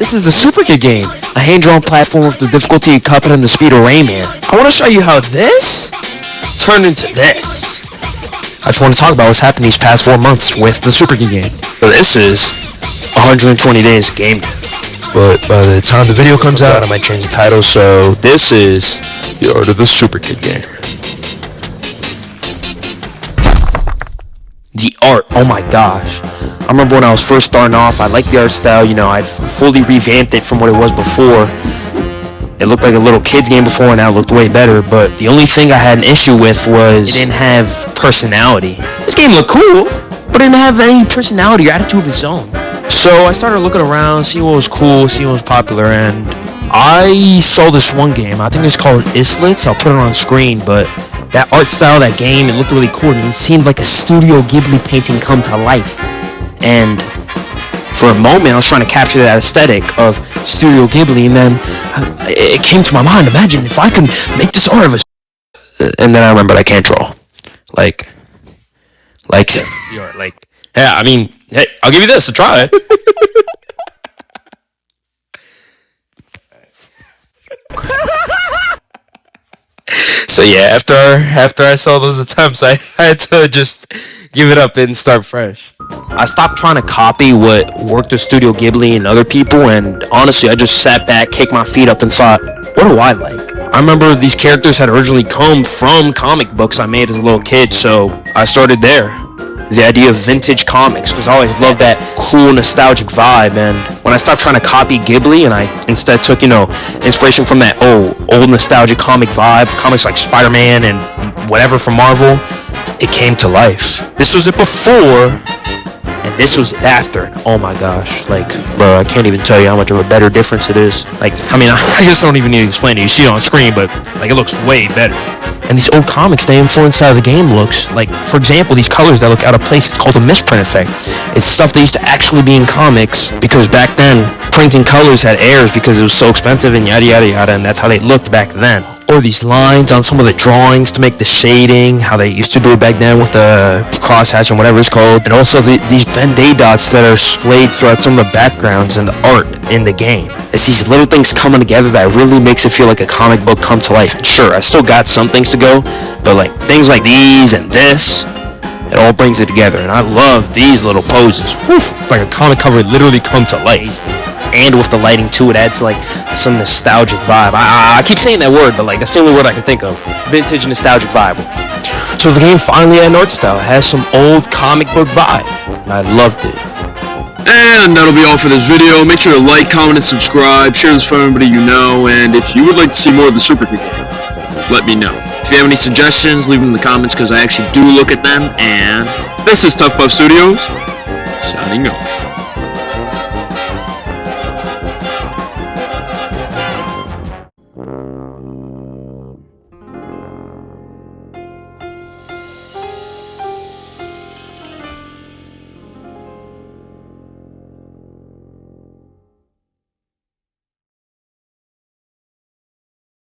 This is the Super Kid game, a hand-drawn platform with the difficulty of Cuphead and the speed of Rayman. I want to show you how this turned into this. I just want to talk about what's happened these past 4 months with the Super Kid game. So this is 120 days game. But by the time the video comes out, I might change the title. So this is the art of the Super Kid game. The art, oh my gosh. I remember when I was first starting off, I liked the art style, I'd fully revamped it from what it was before. It looked like a little kid's game before, and now it looked way better, but the only thing I had an issue with was it didn't have personality. This game looked cool, but it didn't have any personality or attitude of its own. So I started looking around, seeing what was cool, seeing what was popular, and I saw this one game. I think it's called Islets. I'll put it on screen, but that art style, that game, it looked really cool, and it seemed like a Studio Ghibli painting come to life. And for a moment, I was trying to capture that aesthetic of Studio Ghibli, and then it came to my mind, imagine if I could make this art of a... And then I remembered I can't draw. Like, yeah, I mean, hey, I'll give you this to try it. So yeah, after I saw those attempts, I had to just give it up and start fresh. I stopped trying to copy what worked with Studio Ghibli and other people, and honestly, I just sat back, kicked my feet up, and thought, what do I like? I remember these characters had originally come from comic books I made as a little kid, so I started there. The idea of vintage comics, because I always loved that cool, nostalgic vibe, and when I stopped trying to copy Ghibli and I instead took, inspiration from that old nostalgic comic vibe, comics like Spider-Man and whatever from Marvel, it came to life. This was it before, and this was it after. Oh my gosh, bro, I can't even tell you how much of a better difference it is. I just don't even need to explain it. You see it on screen, but it looks way better. And these old comics, they influence how the game looks. For example, these colors that look out of place, it's called a misprint effect. It's stuff that used to actually be in comics, because back then, printing colors had errors because it was so expensive and yada yada yada, and that's how they looked back then. Or these lines on some of the drawings to make the shading, how they used to do it back then with the crosshatch and whatever it's called. And also these Ben-Day dots that are splayed throughout some of the backgrounds and the art in the game. It's these little things coming together that really makes it feel like a comic book come to life. And sure, I still got some things to go, but things like these and this, it all brings it together. And I love these little poses. Whew, it's like a comic cover literally come to life. And with the lighting too, it adds some nostalgic vibe. I keep saying that word, but that's the only word I can think of. Vintage nostalgic vibe. So the game finally had an art style. It has some old comic book vibe, and I loved it. And that'll be all for this video. Make sure to like, comment, and subscribe. Share this with everybody you know. And if you would like to see more of the Super Kid game, let me know. If you have any suggestions, leave them in the comments, because I actually do look at them. And this is Tough Puff Studios, signing off.